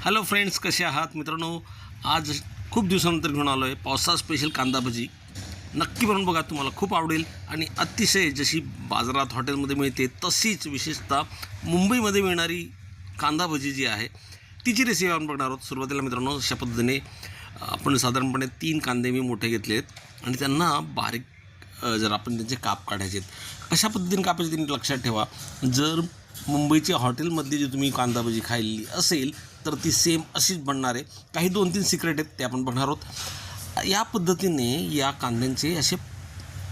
Hello friends, कसे आहात मित्रांनो? आज खूप दिवसानंतर घेऊन आलो आहे पावसाळा स्पेशल कांदा भजी. नक्की बनवून बघा, तुम्हाला खूप आवडेल. आणि अतिशय जशी बाजारात हॉटेलमध्ये मिळते तशीच विशेषतः मुंबईमध्ये मिळणारी कांदा भजी जी आहे तिची रेसिपी आपण बघणार आहोत. सुरुवातीला मित्रांनो अशा पद्धतीने आपण साधारणपणे 3 कांदे मी मोठे घेतले आहेत आणि त्यांना बारीक जर आपण त्यांचे काप काढायचे आहेत. कशा पद्धतीने कापायचे तुम्ही लक्षात ठेवा. जर मुंबईच्या हॉटेलमधली जी तुम्ही कांदा भजी खाल्ली असेल तर ती सेम अशीच बनणार आहे. काही 2-3 सिक्रेट आहेत ते आपण बघणार आहोत. या पद्धतीने या कांद्यांचे असे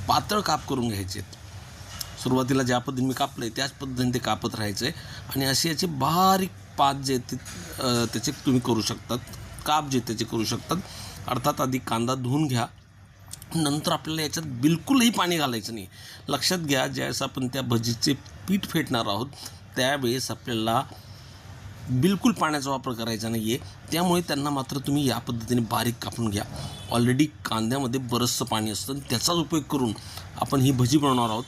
पातळ काप करून घ्यायचे आहेत. सुरुवातीला ज्या पद्धतीने मी कापले त्याच पद्धतीने ते कापत राहायचे आणि असे याचे बारीक पात जे ते त्याचे तुम्ही करू शकतात, काप जे त्याचे करू शकतात. अर्थात आधी कांदा धुवून घ्या, नंतर आपल्याला याच्यात बिलकुलही पाणी घालायचं नाही. लक्षात घ्या, ज्यावेळेस आपण त्या भजीचे पीठ फेटणार आहोत त्यावेळेस आपल्याला बिलकुल पाण्याचा वापर करायचा नाही आहे. त्यामुळे त्यांना मात्र तुम्ही या पद्धतीने बारीक कापून घ्या. ऑलरेडी कांद्यामध्ये बरंचसं पाणी असतं, त्याचाच उपयोग करून आपण ही भजी बनवणार आहोत.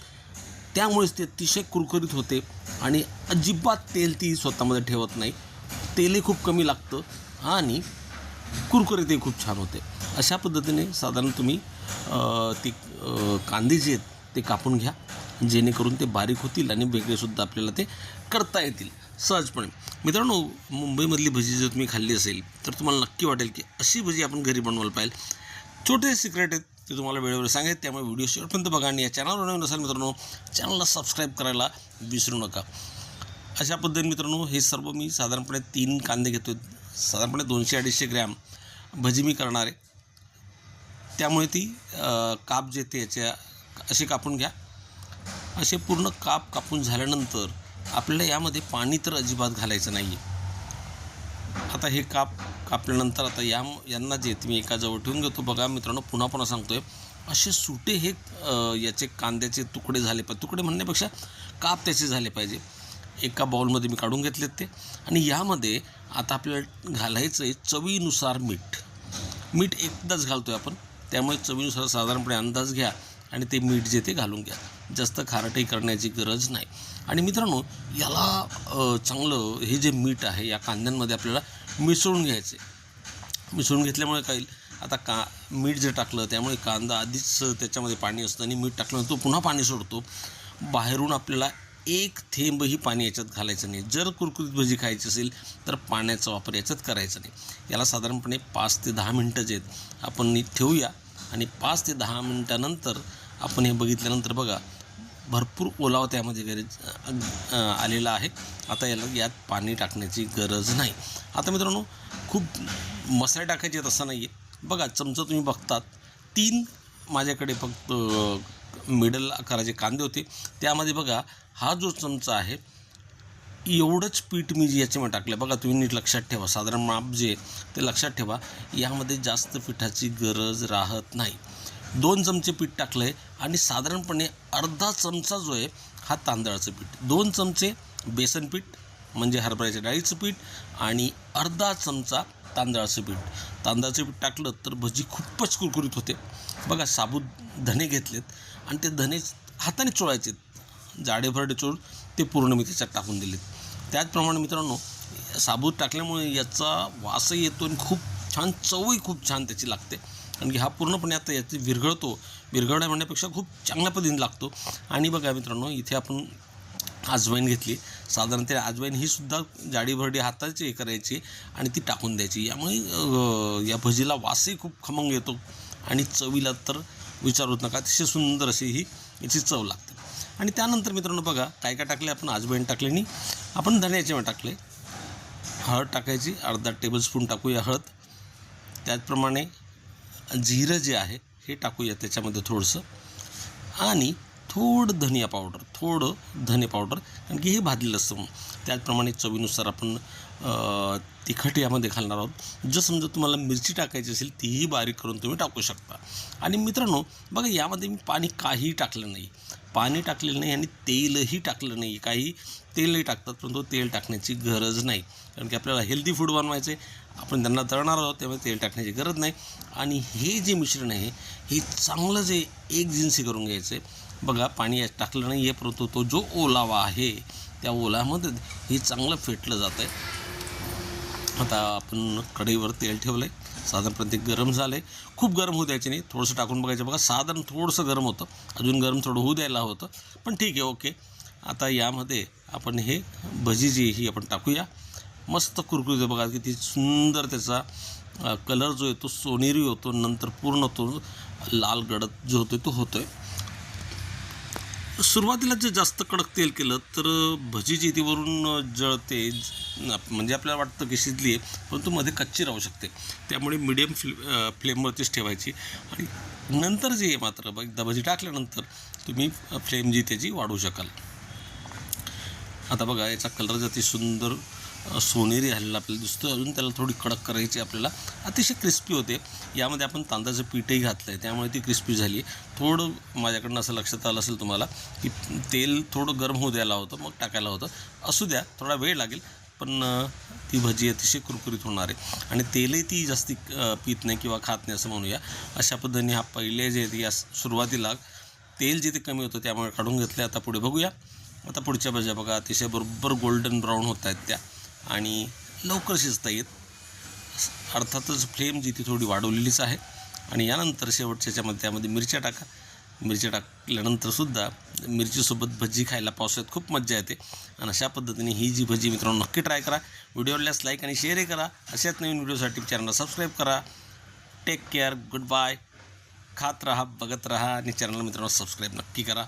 त्यामुळेच ते अतिशय कुरकुरीत होते आणि अजिबात तेल ती स्वतःमध्ये ठेवत नाही. तेलही खूप कमी लागतं आणि कुरकुरीतही खूप छान होते. अशा पद्धतीने साधारण तुम्ही ती कांदे जे आहेत ते कापून घ्या, जेणेकरून ते बारीक होतील आणि वेगळेसुद्धा आपल्याला ते करता येतील सहजपणे. मित्रांनो, मुंबईमधली भजी जर तुम्ही खाल्ली असेल तर तुम्हाला नक्की वाटेल की अशी भजी आपण घरी बनवायला पाहिजे. छोटे सिक्रेट आहेत ते तुम्हाला वेळेवर सांगेल, त्यामुळे व्हिडिओ शेवटपर्यंत बघा. आणि या चॅनलवर नवीन असेल मित्रांनो, चॅनलला सबस्क्राईब करायला विसरू नका. अशा पद्धतीने मित्रांनो हे सर्व मी साधारणपणे 3 कांदे घेतो. साधारणपणे 200-250 ग्रॅम भजी मी करणार आहे. त्यामुळे ती काप जे ते याच्या असे कापून घ्या. असे पूर्ण काप कापून झाल्यानंतर आपल्याला यामध्ये पाणी तर अजिबात घालायचं नाही आहे. आता हे काप कापल्यानंतर आता यांना जे मी एका जवळ ठेवून घेतो. बघा मित्रांनो, पुन्हा सांगतो आहे, असे सुटे हे याचे कांद्याचे तुकडे झाले पाहिजे. तुकडे म्हणण्यापेक्षा काप त्याचे झाले पाहिजे. एका बाउलमध्ये मी काढून घेतलेत ते. आणि यामध्ये आता आपल्याला घालायचं आहे चवीनुसार मीठ. मीठ एकदाच घालतो आहे आपण, त्यामुळे चवीनुसार साधारणपणे अंदाज घ्या आणि ते मीठ जे ते घालून घ्या. जास्त खारटही करण्याची गरज नाही. आणि मित्रांनो, याला चांगलं हे जे मीठ आहे या कांद्यांमध्ये आपल्याला मिसळून घ्यायचे. मिसळून घेतल्यामुळे काय होईल, आता मीठ जे टाकलं त्यामुळे कांदा आधीच त्याच्यामध्ये पाणी असतं आणि मीठ टाकल्यानंतर तो पुन्हा पाणी सोडतो. बाहेरून आपल्याला एक थेंबही पाणी याच्यात घालायचं नाही. जर कुरकुरीत भजी खायची असेल तर पाण्याचा वापर याच्यात करायचा नाही. याला साधारणपणे 5 ते 10 मिनटं जे आहेत आपण ठेवूया. आणि 5 ते 10 मिनटानंतर आपण हे बघितल्यानंतर बघा भरपूर ओलावा त्यामध्ये आलेला आहे. आता यात पाणी टाकण्याची गरज नाही. आता मित्रांनो, खूप मसाले टाकायचे आहेत असं नाही आहे. बघा चमचा तुम्ही बघतात, 3 माझ्याकडे फक्त मिडल आकाराचे कांदे होते. त्यामध्ये बघा हा जो चमचा आहे एवढंच पीठ मी जे याच्यामध्ये टाकलं. बघा तुम्ही नीट लक्षात ठेवा, साधारण माप जे ते लक्षात ठेवा. यामध्ये जास्त पिठाची गरज राहत नाही. 2 चमचे पीठ टाकलं आहे आणि साधारणपणे अर्धा चमचा जो आहे हा तांदळाचं पीठ, 2 चमचे बेसन पीठ म्हणजे हरभऱ्याच्या डाळीचं पीठ आणि अर्धा चमचा तांदळाचं पीठ. तांदळाचं पीठ टाकलं तर भजी खूपच कुरकुरीत होते. बघा साबूत धणे घेतलेत आणि ते धणे हाताने चोळायचे, जाडेभरडे चोळून ते पूर्ण मी त्याच्यात टाकून दिलेत. त्याचप्रमाणे मित्रांनो, साबूत टाकल्यामुळे याचा वासही येतो आणि खूप छान चवही खूप छान त्याची लागते. कारण की हा पूर्णपणे आता याची विरघळण्या म्हणण्यापेक्षा खूप चांगल्या पद्धतीने लागतो. आणि बघा मित्रांनो, इथे आपण अजवाईन घेतली. साधारणतः अजवाईन ही सुद्धा जाडीभरडी हाताची करायची आणि ती टाकून द्यायची. यामुळे या भजीला वासही खूप खमंग येतो आणि चवीला तर विचारूच नका, अतिशय सुंदर अशी ही याची चव लागते. आणि त्यानंतर मित्रांनो बघा काय टाकले आपण, अजवाईन टाकले आणि आपण धण्याचे टाकले. हळद टाकायची, अर्धा टेबलस्पून टाकूया हळद. त्याचप्रमाणे जिरं जे आहे हे टाकूया त्याच्यामध्ये थोडंसं, आणि थोडं धनिया पावडर, थोडं धने पावडर, कारण की हे भाजलेलं असतं. त्याचप्रमाणे चवीनुसार आपण तिखट यामध्ये घालणार आहोत. जर समजा तुम्हाला मिरची टाकायची असेल तीही बारीक करून तुम्ही टाकू शकता. आणि मित्रांनो बघा, यामध्ये मी पाणी काहीही टाकलं नाही, पाणी टाकलेलं नाही आणि तेलही टाकलं नाही. काही तेलही टाकतात परंतु तेल टाकण्याची गरज नाही, कारण की आपल्याला हेल्दी फूड बनवायचं आहे. आपण त्यांना तळणार आहोत त्यामुळे तेल टाकण्याची गरज नाही. आणि हे जे मिश्रण आहे हे चांगलं जे एकजिन्सी करून घ्यायचं आहे. बघा पाणी यात टाकलं नाही आहे परंतु तो जो ओलावा आहे त्या ओलामध्ये हे चांगलं फेटलं जातं आहे. आता आपण कढईवर तेल ठेवलं आहे, साधारणपणे ते गरम झालं आहे. खूप गरम होऊ द्यायचे नाही, थोडंसं टाकून बघायचं. बघा साधारण थोडंसं गरम होतं, अजून गरम थोडं होऊ द्यायला होतं, पण ठीक आहे, ओके. आता यामध्ये आपण हे भजी जी ही आपण टाकूया. मस्त कुरकुरीत आहे बघा, किती सुंदर त्याचा कलर जो आहे तो सोनेरी होतो, नंतर पूर्ण तो लाल गडद जो होतो तो होतो आहे. सुरुवातीला जे जास्त कडक तेल केलं तर भजी जी ती वरून जळते, म्हणजे आपल्याला वाटतं की शिजली आहे, परंतु मध्ये कच्ची राहू शकते. त्यामुळे मिडियम फ्लेमवरतीच ठेवायची. आणि नंतर जे आहे मात्र एकदा भजी टाकल्यानंतर तुम्ही फ्लेम जी त्याची वाढवू शकाल. आता बघा याचा कलर जर ती सुंदर सोनेरी झालेला आपल्याला दिसतो. अजून त्याला थोडी कडक करायची आपल्याला, अतिशय क्रिस्पी होते. यामध्ये आपण तांदळाचं पीठही घातलं आहे, त्यामुळे ती क्रिस्पी झाली. थोडं माझ्याकडनं असं लक्षात आलं असेल तुम्हाला की तेल थोडं गरम होऊ द्यायला होतं, मग टाकायला होतं. असू द्या, थोडा वेळ लागेल, पण ती भजी अतिशय कुरकुरीत होणार आहे. आणि तेलही ती जास्ती पीत नाही किंवा खात नाही असं म्हणूया. अशा पद्धतीने हा पहिले जे या सुरुवातीला तेल जे ते कमी होतं त्यामुळे काढून घेतले. आता पुढे बघूया. आता पुढच्या भज्या बघा, अतिशय बरोबर गोल्डन ब्राऊन होत आहेत त्या, आणि लवकर शिजता येत. अर्थातच फ्लेम जी ती थोडी वाढवलेलीच आहे. आणि यानंतर शेवटच्या त्यामध्ये मिरच्या टाका. मिरच्या टाकल्यानंतरसुद्धा मिरचीसोबत भजी खायला पावसाळ्यात खूप मजा येते. आणि अशा पद्धतीने ही जी भजी मित्रांनो नक्की ट्राय करा. व्हिडिओ आवडल्यास लाईक आणि शेअरही करा. अशाच नवीन व्हिडिओसाठी चॅनलला सबस्क्राईब करा. Take care, goodbye. खात राहा, बघत राहा आणि चॅनल मित्रांनो सबस्क्राईब नक्की करा.